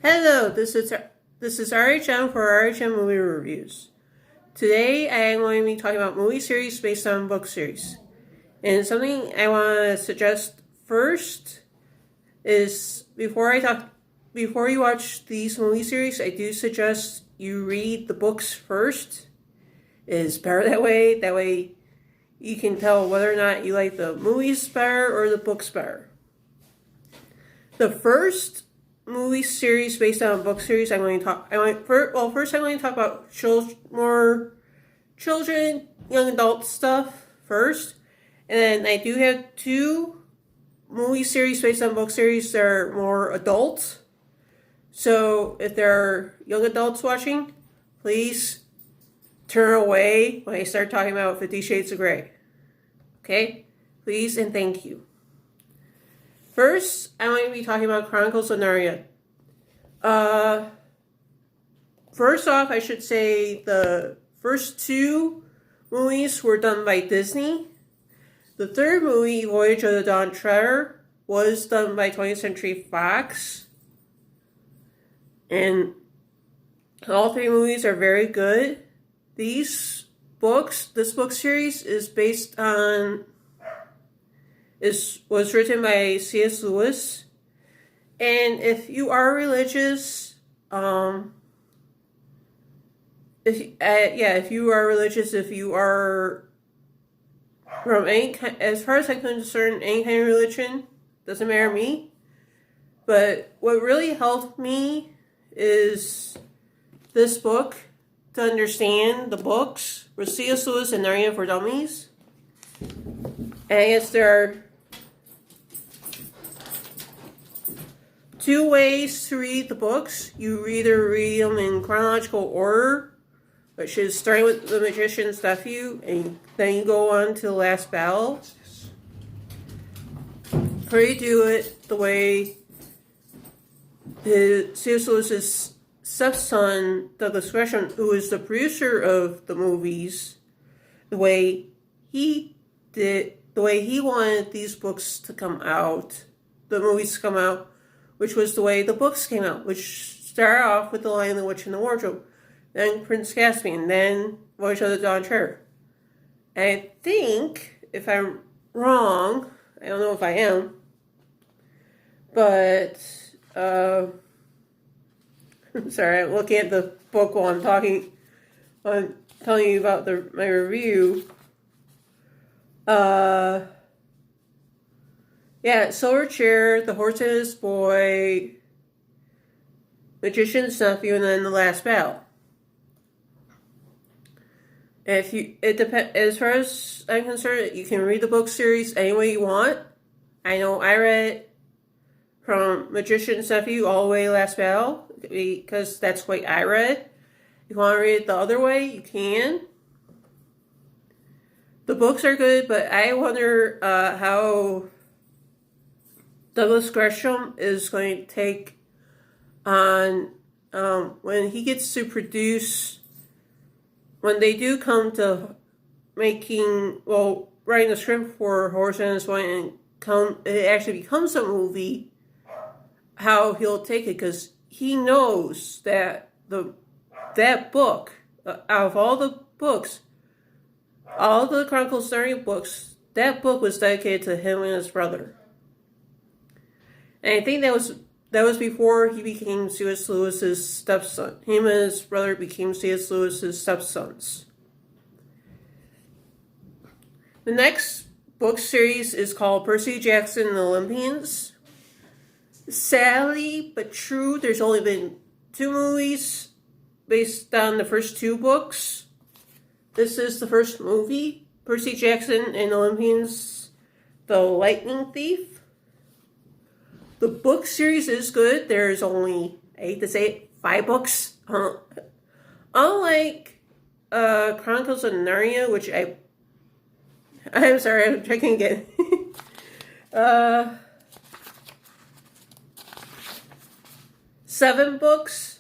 Hello, this is RHM for RHM movie reviews. Today I am going to be talking about movie series based on book series. And something I want to suggest first is before you watch these movie series, I do suggest you read the books first. It is better that way. That way you can tell whether or not you like the movies better or the books better. The first movie series based on a book series first I'm going to talk about more children, young adult stuff first. And then I do have two movie series based on book series that are more adult. So if there are young adults watching, please turn away when I start talking about 50 Shades of Grey. Okay? Please and thank you. First, I'm going to be talking about Chronicles of Narnia. First off, I should say the first two movies were done by Disney. The third movie, Voyage of the Dawn Treader, was done by 20th Century Fox. And all three movies are very good. This book series is was written by C.S. Lewis. And if you are religious, if you are from as far as I'm concerned, any kind of religion, doesn't matter to me. But what really helped me is this book to understand the books with C.S. Lewis and Narnia for Dummies. And I guess there are two ways to read the books. You either read them in chronological order, which is starting with the magician's nephew, and then you go on to the last battle. Or you do it the way C.S. Lewis's stepson, Douglas Gresham, who is the producer of the movies, the way he wanted these books to come out, the movies to come out, which was the way the books came out, which started off with The Lion, the Witch, and the Wardrobe, then Prince Caspian, then Voyage of the Dawn Treader. And I think, if I'm wrong, I don't know if I am, but, I'm sorry, I'm looking at the book while I'm telling you about my review. Silver Chair, The Horse and His Boy, Magician's Nephew, and then The Last Battle. As far as I'm concerned, you can read the book series any way you want. I know I read it from Magician's Nephew all the way to Last Battle, because that's the way I read it. If you want to read it the other way, you can. The books are good, but I wonder how Douglas Gresham is going to take on when he gets to produce, when they do come to writing the script for Horse and His Boy, and it actually becomes a movie, how he'll take it, because he knows that that book, out of all the books, all the Chronicles of Narnia books, that book was dedicated to him and his brother. And I think that was before he became C.S. Lewis's stepson. Him and his brother became C.S. Lewis's stepsons. The next book series is called Percy Jackson and the Olympians. Sadly but true, there's only been two movies based on the first two books. This is the first movie, Percy Jackson and Olympians, The Lightning Thief. The book series is good. There's only, I hate to say it, 5 books. Unlike Chronicles of Narnia, which I'm sorry, I'm checking again. 7 books.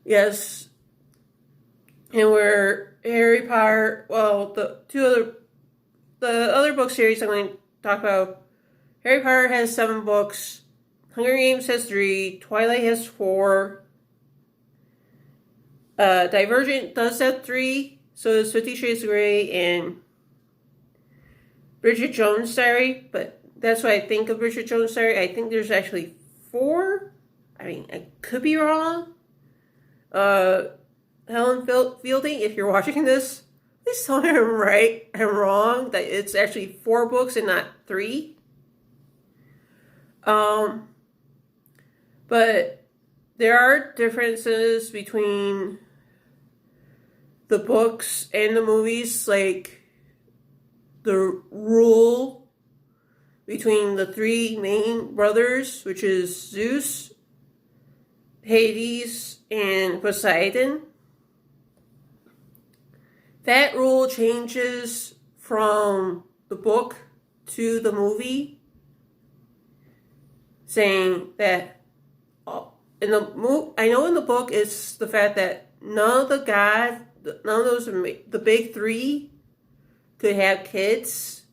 Yes. And where Harry Potter, the other book series I'm going to talk about, Harry Potter has 7 books. Hunger Games has 3. Twilight has 4. Divergent does have 3. So does 50 Shades of Grey and Bridget Jones' Diary. But that's what I think of Bridget Jones' Diary. I think there's actually 4. I mean, I could be wrong. Helen Fielding, if you're watching this, please tell me I'm right and wrong, that it's actually 4 books and not 3. But there are differences between the books and the movies, like the rule between the 3 main brothers, which is Zeus, Hades, and Poseidon. That rule changes from the book to the movie, saying that I know in the book it's the fact that none of those the big 3 could have kids,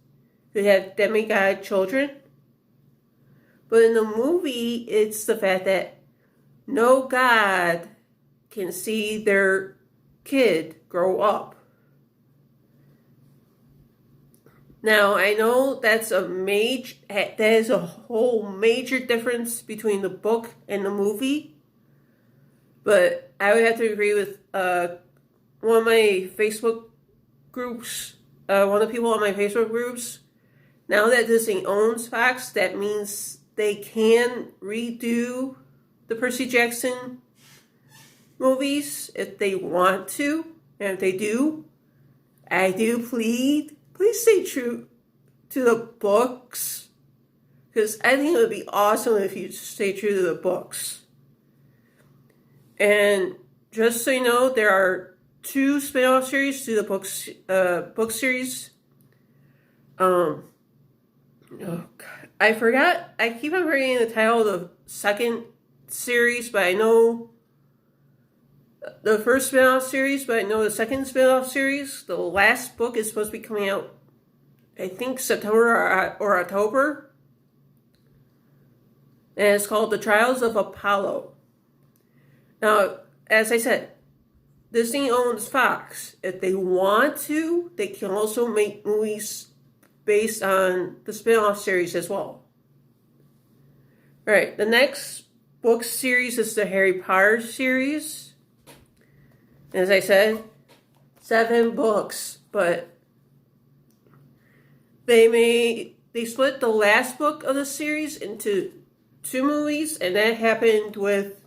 could have demigod children. But in the movie, it's the fact that no god can see their kid grow up. Now, I know that is a whole major difference between the book and the movie, but I would have to agree with one of my Facebook groups, one of the people on my Facebook groups. Now that Disney owns Fox, that means they can redo the Percy Jackson movies if they want to, and if they do, I do please stay true to the books, because I think it would be awesome if you stay true to the books. And just so you know, there are 2 spin-off series to the book series. Oh God, I forgot. I keep on forgetting the title of the second series, but I know the first spin-off series, but I know the second spin-off series, the last book, is supposed to be coming out, I think, September or October. And it's called The Trials of Apollo. Now, as I said, Disney owns Fox. If they want to, they can also make movies based on the spin-off series as well. Alright, the next book series is the Harry Potter series. As I said, 7 books, but they split the last book of the series into 2 movies, and that happened with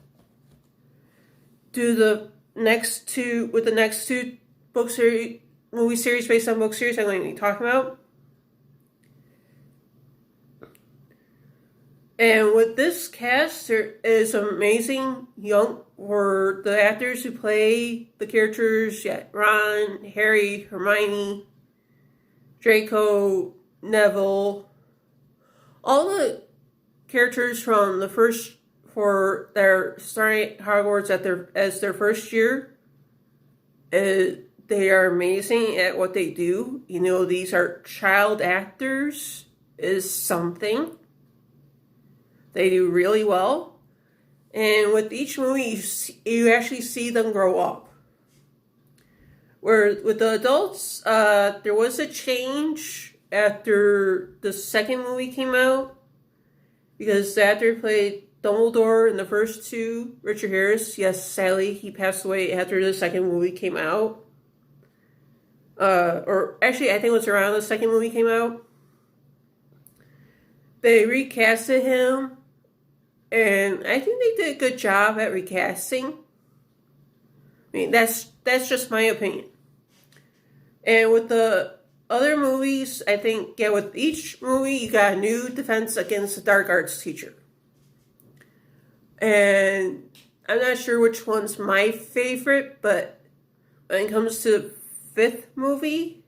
the next 2 movie series based on book series I'm going to be talking about. And with this cast, there is amazing for the actors who play the characters, Ron, Harry, Hermione, Draco, Neville, all the characters from the first that are starting at Hogwarts as their first year. They are amazing at what they do. You know, these are child actors is something. They do really well. And with each movie, you actually see them grow up. Where with the adults, there was a change after the second movie came out. Because the actor who played Dumbledore in the first 2, Richard Harris, yes, sadly, he passed away after the second movie came out. Or actually, I think it was around the second movie came out. They recasted him. And I think they did a good job at recasting. I mean, that's just my opinion. And with the other movies, I think, with each movie, you got a new defense against the dark arts teacher. And I'm not sure which one's my favorite, but when it comes to the 5th movie,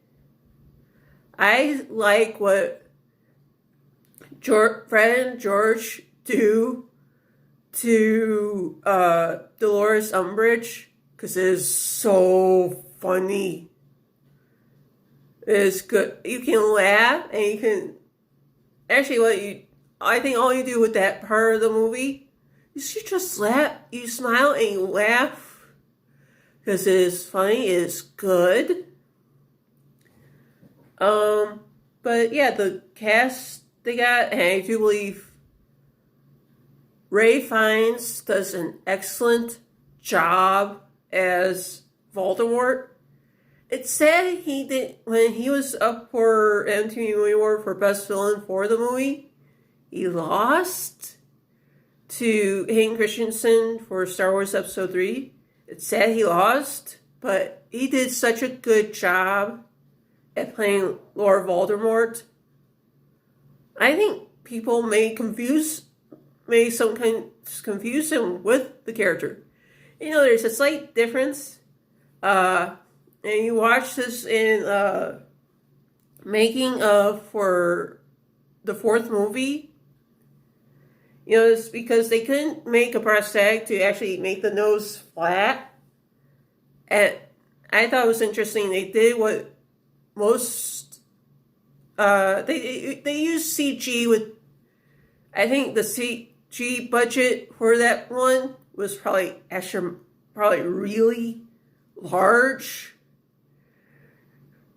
I like what Fred and George do to Dolores Umbridge, because it is so funny. It is good. You can laugh, and you can actually I think all you do with that part of the movie is you just laugh, you smile and you laugh because it is funny, it is good. But yeah, the cast they got, and I do believe Ray Fiennes does an excellent job as Voldemort. It's sad he did when he was up for MTV Movie Award for Best Villain for the movie. He lost to Hayden Christensen for Star Wars Episode 3. It's sad he lost, but he did such a good job at playing Lord Voldemort. I think people may confuse him with the character. You know, there's a slight difference. And you watch this in making of for the fourth movie. You know, it's because they couldn't make a prosthetic to actually make the nose flat. And I thought it was interesting. They did what most they used CG with. I think the CG budget for that one was probably really large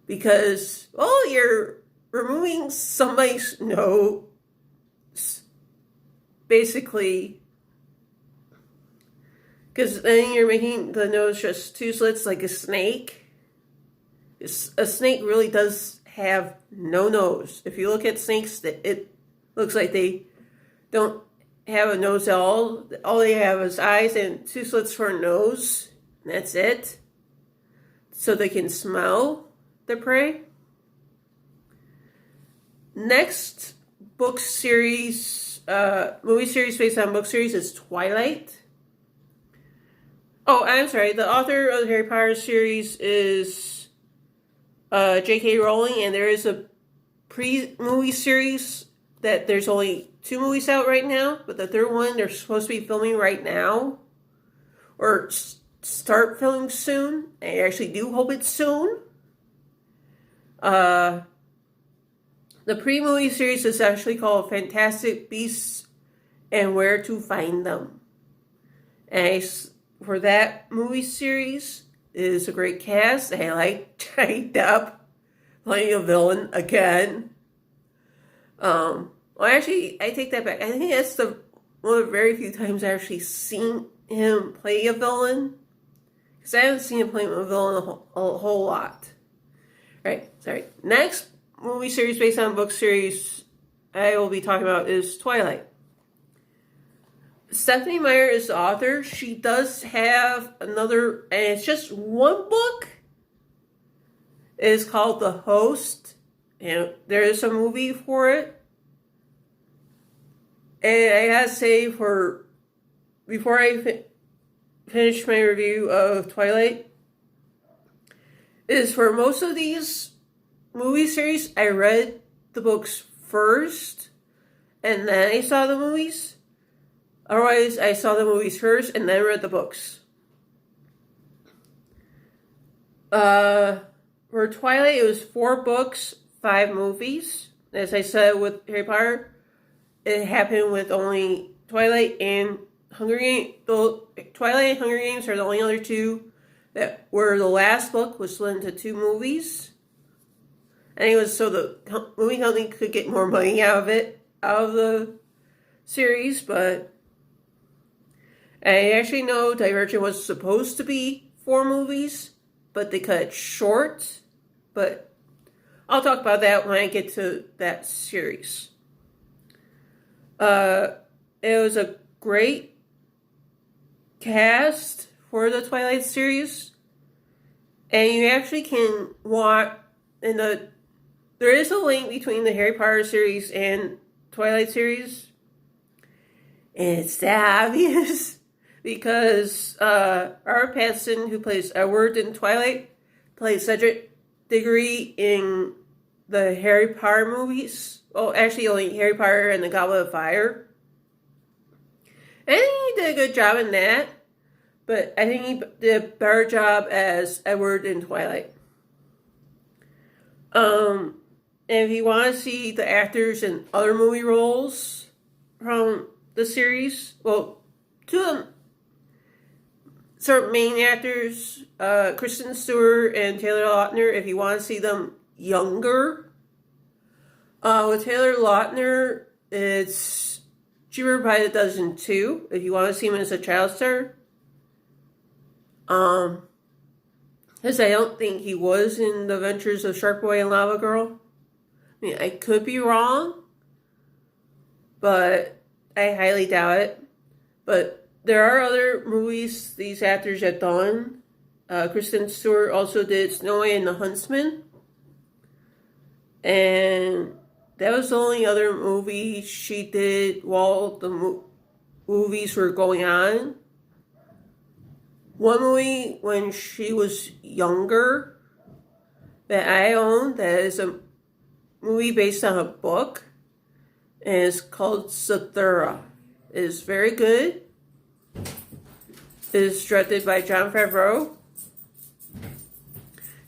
because you're removing somebody's nose basically, because then you're making the nose just two slits like a snake. A snake really does have no nose. If you look at snakes, it looks like they don't have a nose at all. All they have is eyes and two slits for a nose. And that's it. So they can smell the prey. Next book series, movie series based on book series is Twilight. Oh, I'm sorry. The author of the Harry Potter series is J.K. Rowling, and there is a pre-movie series that there's only 2 movies out right now, but the third one they're supposed to be filming right now, or start filming soon. I actually do hope it's soon. The pre-movie series is actually called Fantastic Beasts and Where to Find Them. And for that movie series, it is a great cast. I like Johnny Depp playing a villain again. Well, actually, I take that back. I think that's one of the very few times I've actually seen him play a villain. Because I haven't seen him play a villain a whole lot. Right, sorry. Next movie series based on book series I will be talking about is Twilight. Stephanie Meyer is the author. She does have another, and it's just one book. It is called The Host, and there is a movie for it. And I gotta say, before I finish my review of Twilight, is for most of these movie series, I read the books first, and then I saw the movies. Otherwise, I saw the movies first, and then read the books. For Twilight, it was 4 books, 5 movies. As I said with Harry Potter, it happened with only Twilight and Hunger Games. Twilight and Hunger Games are the only other 2 that were the last book was split into 2 movies. And it was so the movie company could get more money out of the series, but I actually know Divergent was supposed to be 4 movies, but they cut it short. But I'll talk about that when I get to that series. It was a great cast for the Twilight series, and you actually can watch there is a link between the Harry Potter series and Twilight series, and it's that obvious because Robert Pattinson, who plays Edward in Twilight, plays Cedric Diggory in the Harry Potter movies. Oh, actually, only Harry Potter and the Goblet of Fire. I think he did a good job in that, but I think he did a better job as Edward in Twilight. And if you want to see the actors in other movie roles, from the series. Well, two of them, sort of main actors, Kristen Stewart and Taylor Lautner, if you want to see them younger. With Taylor Lautner, it's Cheaper by the Dozen 2, if you want to see him as a child star. Because I don't think he was in The Adventures of Shark Boy and Lava Girl. I mean, I could be wrong, but I highly doubt it. But there are other movies these actors have done. Kristen Stewart also did Snow White and the Huntsman. And that was the only other movie she did while the movies were going on. One movie when she was younger that I own, that is a movie based on a book, and it's called Zathura. It is very good. It is directed by Jon Favreau.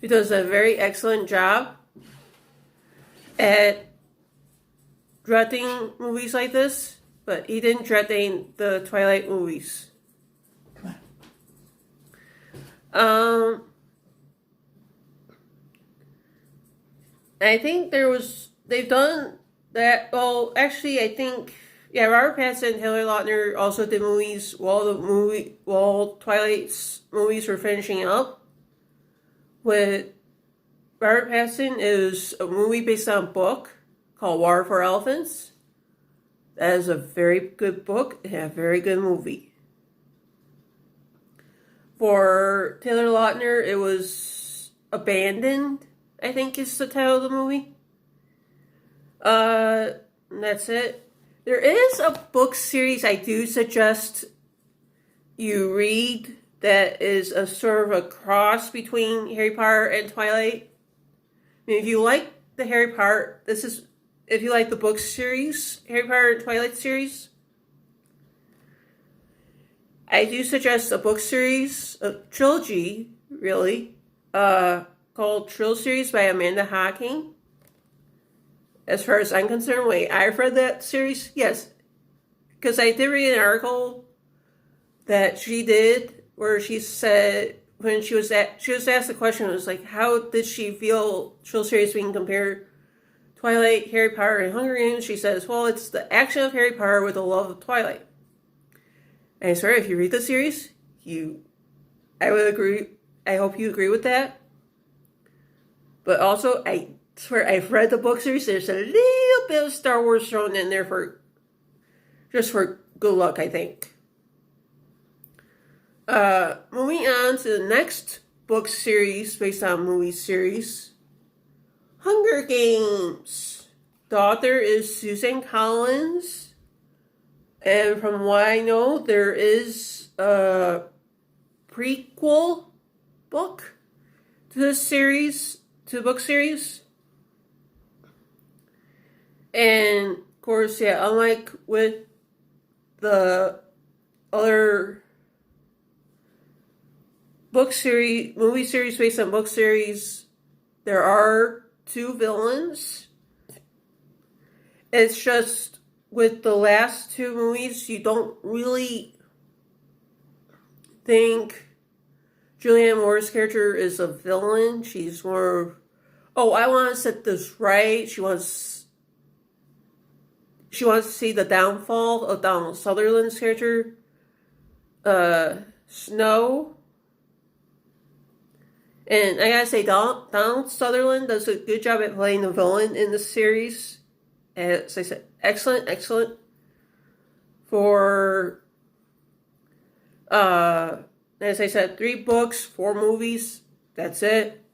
He does a very excellent job at directing movies like this, but he didn't direct the Twilight movies. I think they've done that, well, actually, I think, yeah, Robert Pattinson and Taylor Lautner also did movies while Twilight's movies were finishing up. With Robert Pattinson, is a movie based on a book called Water for Elephants. That is a very good book and a very good movie. For Taylor Lautner, it was Abandoned, I think is the title of the movie. That's it. There is a book series I do suggest you read that is a sort of a cross between Harry Potter and Twilight. I mean, if you like the Harry Potter, if you like the book series, Harry Potter and Twilight series, I do suggest a book series, a trilogy, really, called Trill Series by Amanda Hocking. As far as I'm concerned, wait, I've read that series? Yes. Because I did read an article that she did where she said, when she was asked the question, it was like, how did she feel Trill Series being compared Twilight, Harry Potter, and Hunger Games? She says, well, it's the action of Harry Potter with the love of Twilight. And I swear, if you read the series, I would agree. I hope you agree with that. But also, I swear, I've read the book series. There's a little bit of Star Wars thrown in there just for good luck, I think. Moving on to the next book series based on movie series, Hunger Games. The author is Susan Collins. And from what I know, there is a prequel book to the book series. And, of course, yeah, unlike with the other movie series based on book series, there are two villains. It's just, with the last two movies, you don't really think Julianne Moore's character is a villain. She's more of, oh, I want to set this right. She wants to see the downfall of Donald Sutherland's character, Snow. And I gotta say, Donald Sutherland does a good job at playing the villain in the series. As I said, excellent. For, as I said, 3 books, 4 movies, that's it.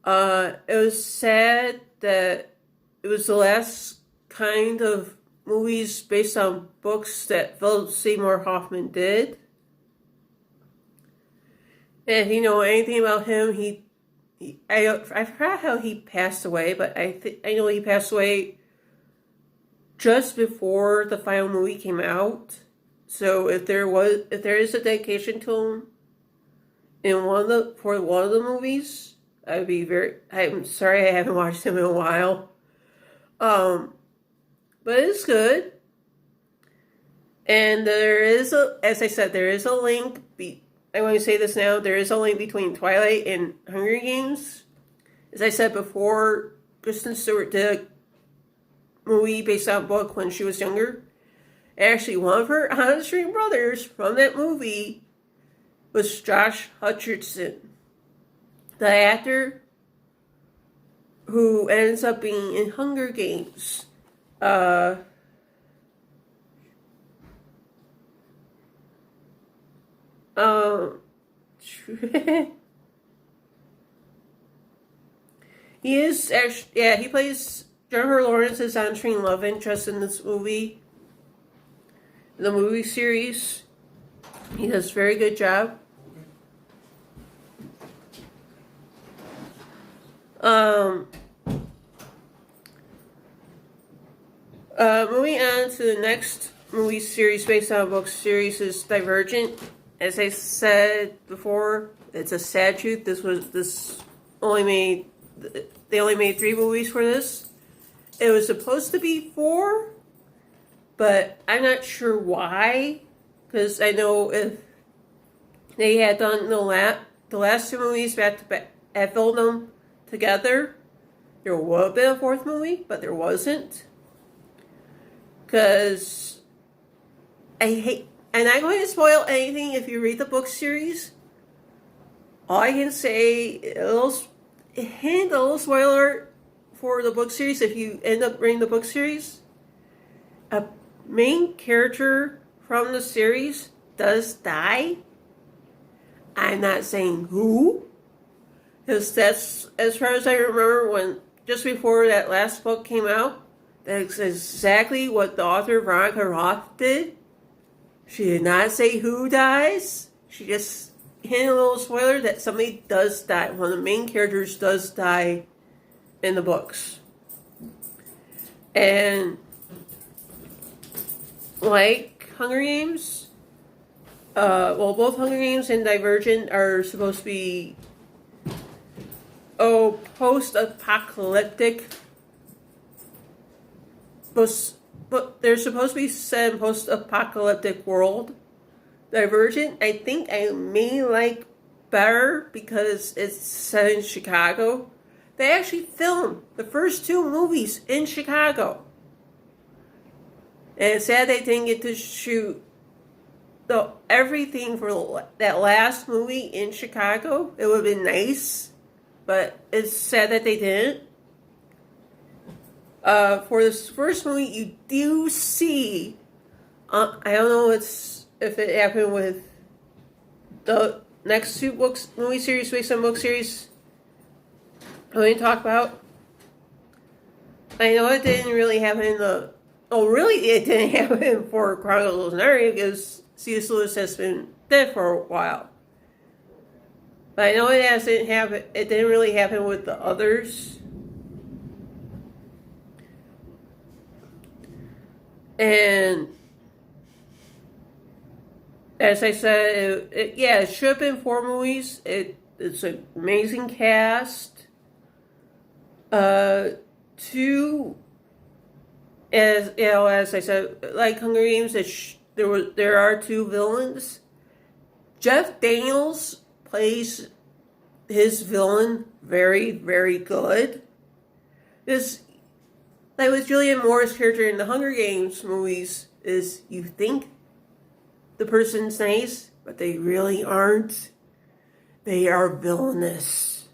It was sad that it was the last kind of movies based on books that Philip Seymour Hoffman did. And if you know anything about him, I forgot how he passed away, but I know he passed away just before the final movie came out. So if there is a dedication to him for one of the movies, I'm sorry I haven't watched him in a while. But it's good. And there is as I said, there is a link. I want to say this now. There is a link between Twilight and Hunger Games. As I said before, Kristen Stewart did a movie based on a book when she was younger. Actually, one of her on-screen brothers from that movie was Josh Hutcherson, the actor who ends up being in Hunger Games. He is actually, yeah, he plays Jennifer Lawrence's on-screen love interest in this movie. The movie series. He does a very good job. Moving on to the next movie series based on a book series is Divergent. As I said before, it's a sad truth. They only made 3 movies for this. It was supposed to be 4, but I'm not sure why. Because I know if they had done the last 2 movies back to back, had filmed them together, there would have been a 4th movie, but there wasn't. Because and I'm not going to spoil anything if you read the book series. All I can say, a little spoiler for the book series if you end up reading the book series. A main character from the series does die. I'm not saying who, because that's, as far as I remember, when just before that last book came out, that's exactly what the author Veronica Roth did. She did not say who dies. She just hinted a little spoiler that somebody does die. One of the main characters does die in the books. And like Hunger Games, both Hunger Games and Divergent are supposed to be post-apocalyptic. But they're supposed to be set in post-apocalyptic world. Divergent, I think I may like better because it's set in Chicago. They actually filmed the first 2 movies in Chicago. And it's sad they didn't get to shoot everything for that last movie in Chicago. It would have been nice, but it's sad that they didn't. For this first movie, you do see, I don't know if it happened with the next 2 movie series based on book series I'm going to talk about. I know it didn't really happen in it didn't happen for Chronicles of Narnia because C.S. Lewis has been dead for a while. But I know it didn't really happen with the others. And as I said, it should have been 4 movies. It's an amazing cast. 2, as I said, like Hunger Games, there are 2 villains. Jeff Daniels plays his villain very, very good. Like with Julianne Moore's character in the Hunger Games movies, is you think the person's nice, but they really aren't. They are villainous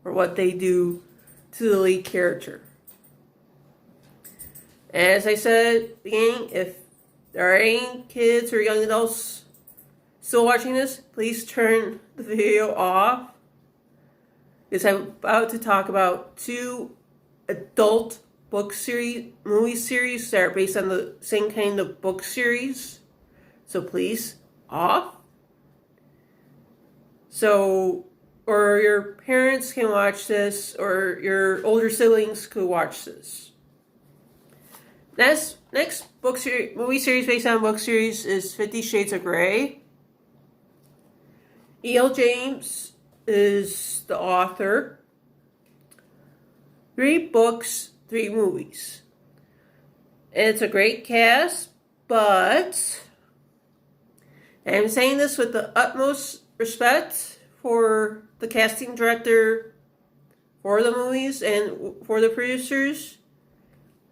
for what they do to the lead character. As I said at the beginning, if there are any kids or young adults still watching this, please turn the video off. Because I'm about to talk about 2 adult movie series that are based on the same kind of book series. So please, off. So, or your parents can watch this, or your older siblings could watch this. Next movie series based on book series is 50 Shades of Grey. E.L. James is the author. 3 books, 3 movies. And it's a great cast. But I'm saying this with the utmost respect for the casting director for the movies and for the producers.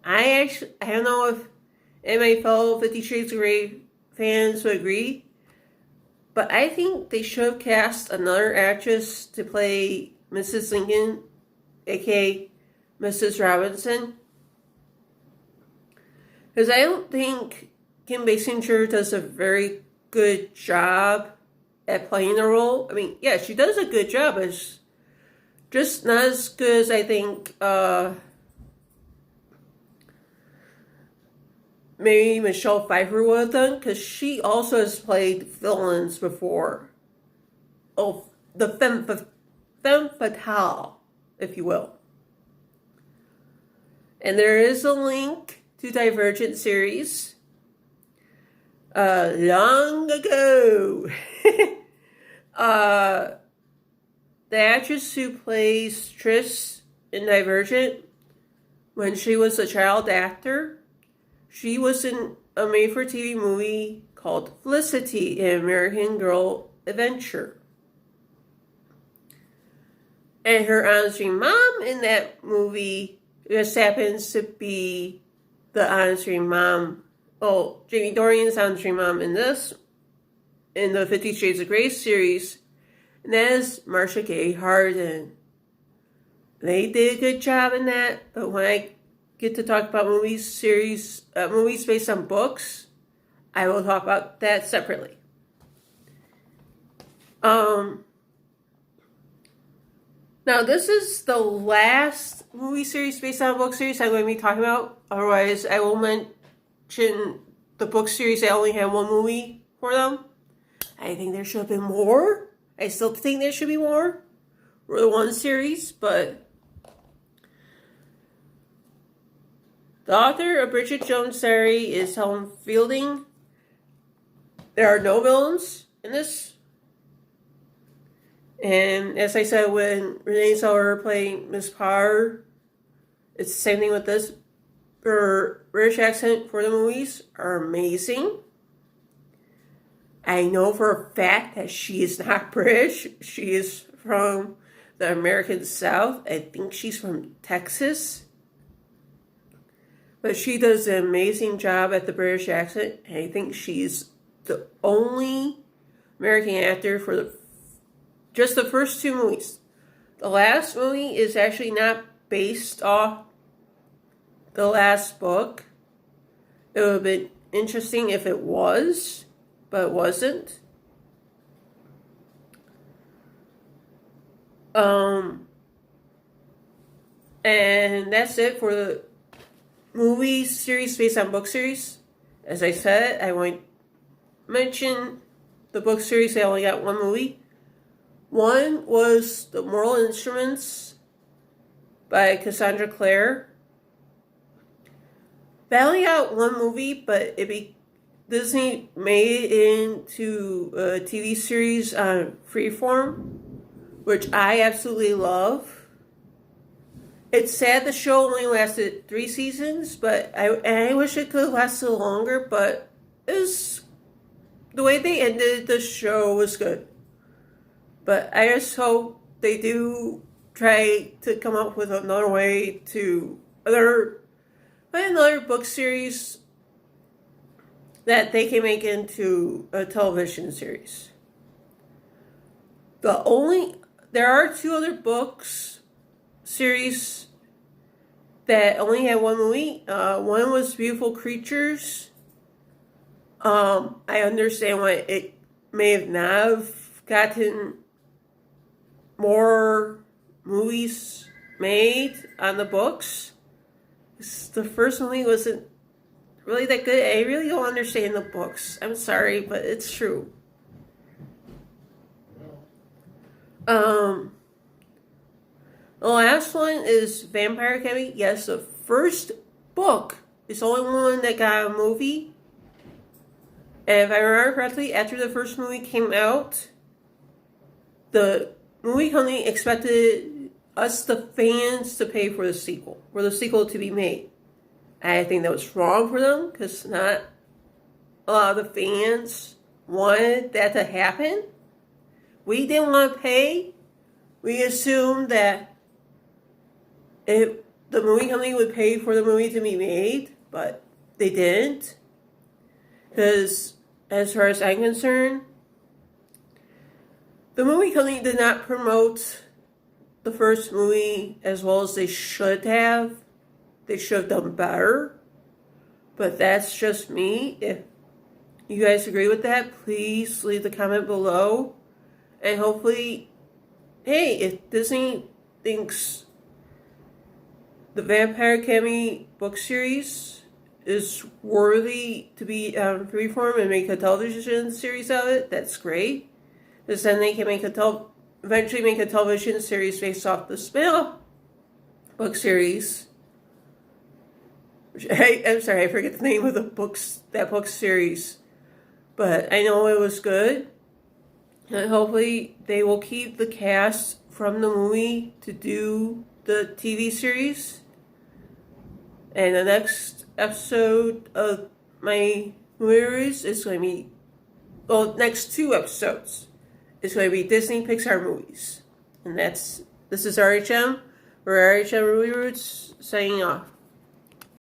I don't know if any of my fellow 50 Shades of Grey fans would agree, but I think they should have cast another actress to play Mrs. Lincoln, aka Mrs. Robinson. Because I don't think Kim Basinger does a very good job at playing the role. I mean, yeah, she does a good job. It's just not as good as I think maybe Michelle Pfeiffer would have done, because she also has played villains before. Oh, the femme fatale, if you will. And there is a link to Divergent series long ago. The actress who plays Trish in Divergent, when she was a child actor, she was in a made-for-TV movie called Felicity, an American Girl Adventure. And her on-screen mom in that movie just happens to be the on-screen mom. Oh, Jamie Dornan's on-screen mom in the 50 Shades of Grey series. And that is Marcia Gay Harden. They did a good job in that, but when I get to talk about movies based on books, I will talk about that separately. Now, this is the last movie series based on a book series I'm going to be talking about. Otherwise, I will mention the book series that only had one movie for them. I think there should have been more. I still think there should be more for the one series, but the author of Bridget Jones' Diary is Helen Fielding. There are no villains in this. And as I said, when Renee Zellweger played Miss Potter, it's the same thing with this. Her British accent for the movies are amazing. I know for a fact that she is not British. She is from the American South. I think she's from Texas. But she does an amazing job at the British accent. And I think she's the only American actor for just the first two movies. The last movie is actually not based off the last book. It would have been interesting if it was, but it wasn't. And that's it for the movie series based on book series. As I said, I won't mention the book series. I only got one movie. One was The Moral Instruments by Cassandra Clare. That only got one movie, but Disney made it into a TV series on Freeform, which I absolutely love. It's sad the show only lasted 3 seasons, but I wish it could have lasted longer, but the way they ended the show was good. But I just hope they do try to come up with another way to another book series that they can make into a television series. There are 2 other books series that only had one movie. One was Beautiful Creatures. I understand why it may have not have gotten more movies made on the books. The first movie wasn't really that good. I really don't understand the books. I'm sorry, but it's true. The last one is Vampire Academy. Yes, the first book is the only one that got a movie. And if I remember correctly, after the first movie came out, the movie company expected us, the fans, to pay for the sequel to be made. I think that was wrong for them, because not a lot of the fans wanted that to happen. We didn't want to pay. We assumed that the movie company would pay for the movie to be made, but they didn't. Because as far as I'm concerned, the movie company did not promote the first movie as well as they should have. They should have done better. But that's just me. If you guys agree with that, please leave the comment below. And hopefully, hey, if Disney thinks the Vampire Academy book series is worthy to be freeform and make a television series out of it, that's great. Because then they can eventually make a television series based off the spin-off book series. I'm sorry, I forget the name of that book series. But I know it was good. And hopefully they will keep the cast from the movie to do the TV series. And the next episode of my movie reviews is going to be, next 2 episodes is going to be Disney Pixar movies. And this is RHM, or RHM Movie Roots, signing off.